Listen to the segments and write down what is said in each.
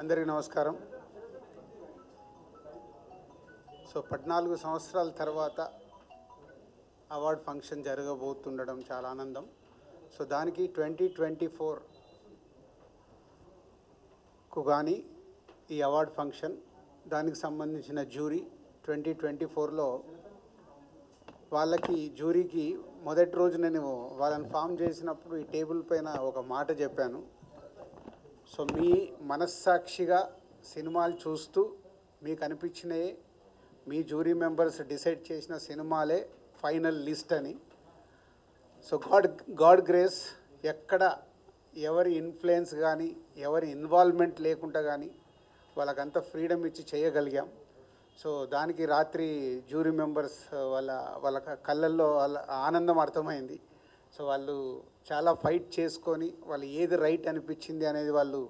అందరికీ నమస్కారం. సో 14 సంవత్సరాల తర్వాత అవార్డ్ ఫంక్షన్ జరగబోతుండడం చాలా ఆనందం. సో దానికి 2024కు కానీ ఈ అవార్డ్ ఫంక్షన్ దానికి సంబంధించిన జ్యూరీ 2024లో వాళ్ళకి జ్యూరీకి మొదటి రోజు నేను వాళ్ళని ఫామ్ చేసినప్పుడు ఈ టేబుల్ పైన ఒక మాట చెప్పాను. సో మీ మనస్సాక్షిగా సినిమాలు చూస్తూ మీకు అనిపించినవి మీ జ్యూరీ మెంబర్స్ డిసైడ్ చేసిన సినిమాలే ఫైనల్ లిస్ట్ అని. సో గాడ్ గ్రేస్ ఎక్కడ ఎవరి ఇన్ఫ్లుయెన్స్ కానీ ఎవరి ఇన్వాల్వ్మెంట్ లేకుండా కానీ వాళ్ళకంత ఫ్రీడమ్ ఇచ్చి చేయగలిగాం. సో దానికి రాత్రి జ్యూరీ మెంబర్స్ వాళ్ళ కళ్ళల్లో వాళ్ళ ఆనందం అర్థమైంది. సో వాళ్ళు చాలా ఫైట్ చేసుకొని వాళ్ళు ఏది రైట్ అనిపించింది అనేది వాళ్ళు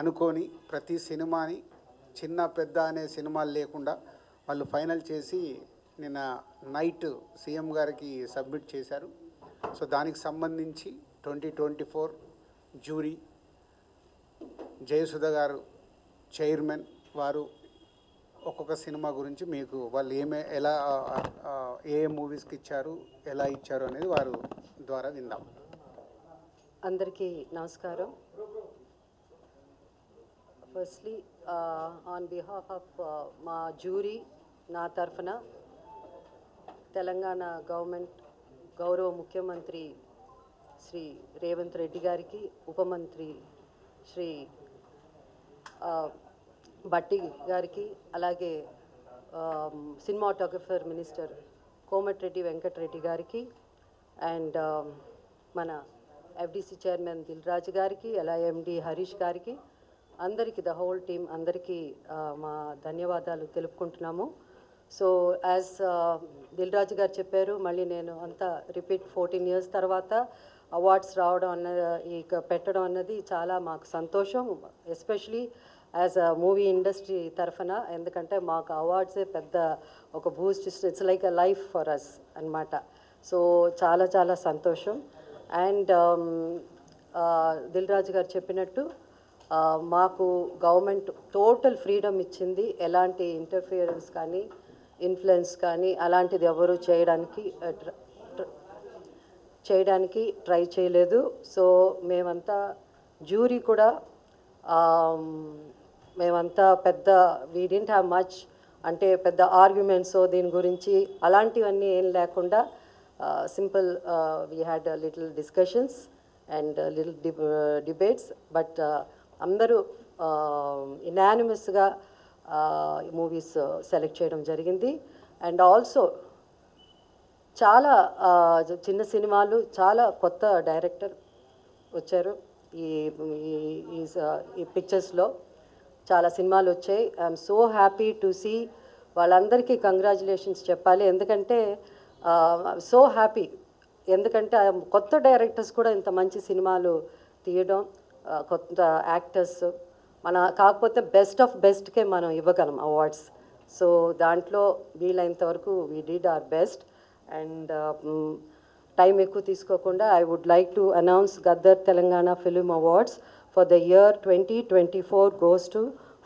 అనుకొని ప్రతి సినిమాని చిన్న పెద్ద అనే సినిమాలు లేకుండా వాళ్ళు ఫైనల్ చేసి నిన్న నైట్ సీఎం గారికి సబ్మిట్ చేశారు. సో దానికి సంబంధించి 2024 జ్యూరీ జయసుధ గారు చైర్మన్ వారు ఒక్కొక్క సినిమా గురించి మీకు వాళ్ళు ఎలా ఏ మూవీస్కి ఇచ్చారు ఎలా ఇచ్చారు అనేది వారు ద్వారా విందాం. అందరికీ నమస్కారం. ఫస్ట్లీ ఆన్ బిహాఫ్ ఆఫ్ మా జ్యూరీ నా తరఫున తెలంగాణ గవర్నమెంట్ గౌరవ ముఖ్యమంత్రి శ్రీ రేవంత్ రెడ్డి గారికి, ఉపమంత్రి శ్రీ భట్టి గారికి, అలాగే సినిమాటోగ్రఫర్ మినిస్టర్ కోమటిరెడ్డి వెంకటరెడ్డి గారికి అండ్ మన ఎఫ్డిసి చైర్మన్ దిల్ రాజు గారికి, అలా ఎండి హరీష్ గారికి, అందరికీ ద హోల్ టీమ్ అందరికీ మా ధన్యవాదాలు తెలుపుకుంటున్నాము. సో యాజ్ దిల్ రాజు గారు చెప్పారు, మళ్ళీ నేను అంతా రిపీట్ 14 years తర్వాత అవార్డ్స్ రావడం పెట్టడం అన్నది చాలా మాకు సంతోషం, especially as a movie industry తరఫున. ఎందుకంటే మాకు అవార్డ్సే పెద్ద ఒక boost, it's like a life for us అన్నమాట. సో చాలా చాలా సంతోషం. అండ్ దిల్ రాజు గారు చెప్పినట్టు మాకు గవర్నమెంట్ టోటల్ ఫ్రీడమ్ ఇచ్చింది. ఎలాంటి ఇంటర్ఫియరెన్స్ కానీ ఇన్ఫ్లుయెన్స్ కానీ అలాంటిది ఎవరు చేయడానికి ట్రై చేయలేదు. సో మేమంతా జ్యూరీ కూడా మేమంతా పెద్ద వీ డింట్ హ్యావ్ మచ్ అంటే పెద్ద ఆర్గ్యుమెంట్స్ దీని గురించి అలాంటివన్నీ ఏం లేకుండా simple we had little discussions and little debates. But అందరూ ఇనానిమస్గా మూవీస్ సెలెక్ట్ చేయడం జరిగింది. అండ్ ఆల్సో చాలా చిన్న సినిమాలు, చాలా కొత్త డైరెక్టర్ వచ్చారు ఈ పిక్చర్స్లో. చాలా సినిమాలు వచ్చాయి. I'm so happy to see. వాళ్ళందరికీ కంగ్రాచులేషన్స్ చెప్పాలి. ఎందుకంటే సో హ్యాపీ, ఎందుకంటే కొత్త డైరెక్టర్స్ కూడా ఇంత మంచి సినిమాలు తీయడం, కొత్త యాక్టర్స్ కాకపోతే బెస్ట్ ఆఫ్ బెస్ట్కే మనం ఇవ్వగలం అవార్డ్స్. సో దాంట్లో వీలైనంత వరకు we did our best. And time ఎక్కువ తీసుకోకుండా I would like to announce Gaddar Telangana film awards for the year 2024 goes to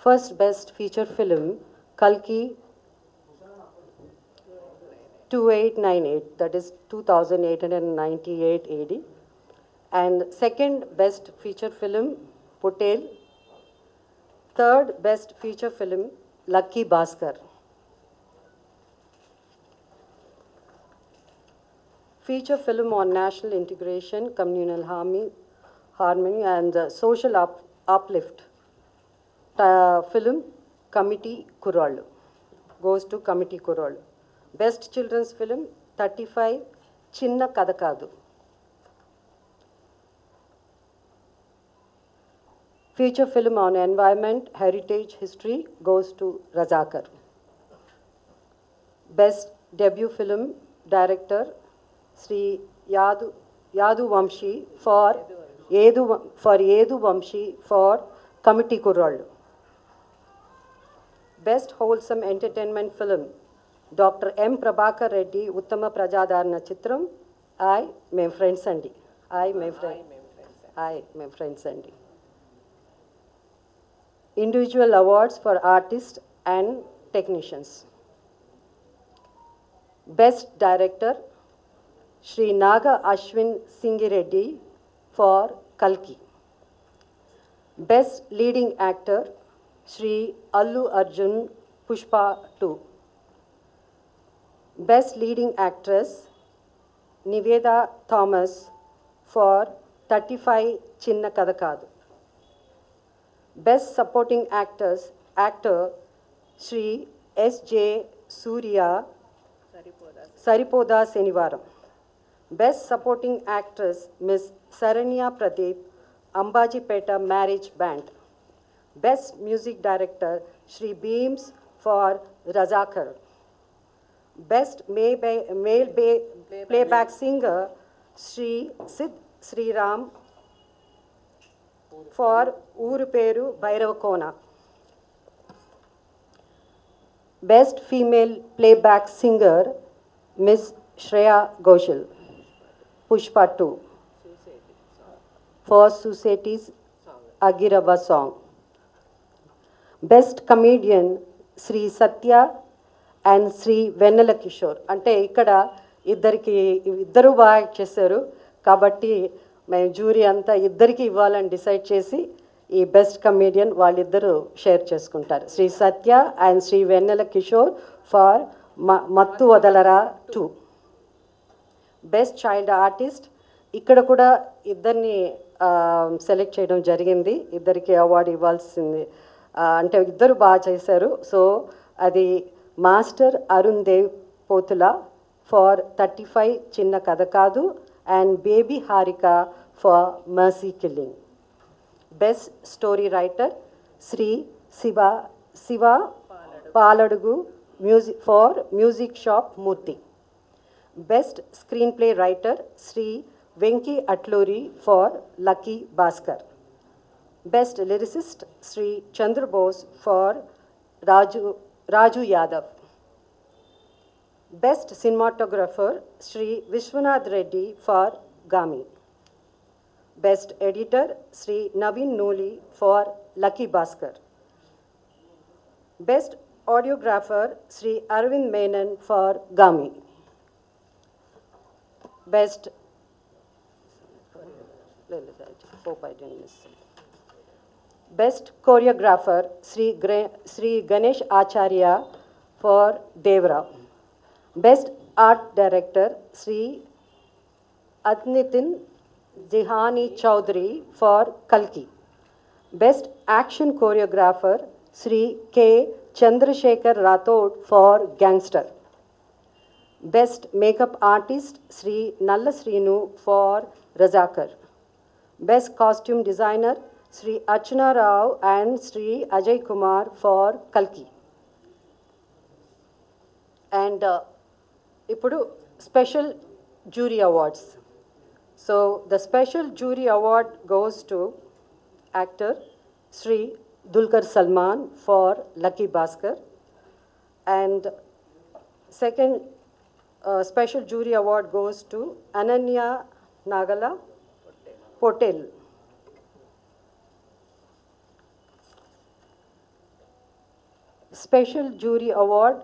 first best feature film Kalki 2898, that is 2898 AD, and second best feature film Potel, third best feature film Lucky Bhaskar. Feature film on national integration, communal harmony and social uplift film Committee Kurallu goes to Committee Kurallu. Best children's film 35 Chinna Kadakadu. Feature film on environment, heritage, history goes to Razakar. Best debut film director Sri Yadu Vamshi for Yedu Vamshi for Committee Kurallu. Best wholesome entertainment film Dr. M. Prabhakar Reddy Uttama Prajadarana Chitram I Mem Friends Andi. I Mem Friends Andi. individual awards for artists and technicians. Best Director, Shri Naga Ashwin Singireddy for Kalki. Best Leading Actor, Shri Allu Arjun Pushpa 2. Best Leading Actress, Niveda Thomas for 35 Chinna Kadakadu. Best Supporting Actor, Shri S.J. Surya Saripoda Senivaram. Best Supporting Actress, Ms. Saranya Pradeep, Ambajipeta Marriage Band. Best Music Director, Shri Beams for Razakar. Best Male Playback Singer, Shri Sid Sriram for Uruperu Bhairavakona. Best Female Playback Singer, Ms. Shreya Ghoshal, Pushpa 2, for Suseti's Agirava song. Best Comedian, Sri Satya and Sri Vennela Kishore. అంటే ఇక్కడ ఇద్దరు బాగా చేశారు కాబట్టి మేము jury అంతా ఇద్దరికి ఇవ్వాలని డిసైడ్ చేసి ఈ బెస్ట్ కమేడియన్ వాళ్ళిద్దరూ షేర్ చేసుకుంటారు. Shri Satya and Shri Vennela Kishore for Mathu Vadalara 2. Best child artist ఇక్కడ కూడా ఇద్దరిని సెలెక్ట్ చేయడం జరిగింది. ఇద్దరికి అవార్డు ఇవ్వాల్సింది అంటే ఇద్దరు బాగా చేశారు. సో అది master Arun Dev Pothula for 35 Chinna Katha Kaadu and baby Harika for mercy killing. Best story writer Sri Shiva Paladugu music for music shop Murthy. Best screenplay writer Sri Venky Atluri for Lucky Bhaskar. Best lyricist Sri Chandrabose for Raju Yadav. Best cinematographer Sri Vishwanath Reddy for Gami. Best editor Sri Naveen Noli for Lucky Bhaskar. Best audiographer Sri Arvind Menon for Gami. Best Best choreographer Sri Ganesh Acharya for Devra. Best Art Director Sri Adnitin Jihani Chaudhary for Kalki. Best Action Choreographer Sri K. Chandrasekhar Rathod for Gangster. Best Makeup Artist Sri Nalla Srinu for Razakar. Best Costume Designer Sri Archana Rao and Sri Ajay Kumar for Kalki. And ఇప్పుడు special jury awards. So the special jury award goes to actor Shri Dulquer Salmaan for Lucky Bhaskar and second special jury award goes to Ananya Nagalla Pottel. Special jury award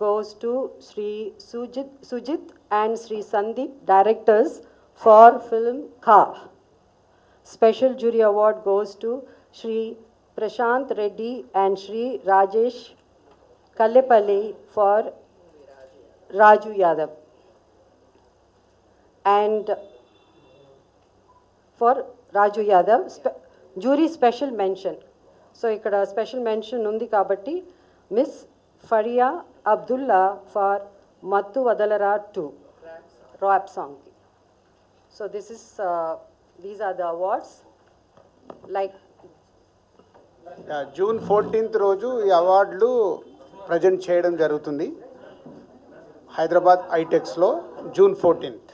goes to Sri Sujit and Sri Sandeep, directors for film Kha. Special jury award goes to Sri Prashant Reddy and Sri Rajesh Kallepalli for Raju Yadav. And for Raju Yadav, jury special mention. So ikkada special mention undi kabatti Miss Faria Abdullah for Mattu Vadalara 2 rap song. So these are the awards. Like June 14th రోజు ఈ అవార్డులు present చేయడం జరుగుతుంది Hyderabad ఐటెక్స్లో June 14th.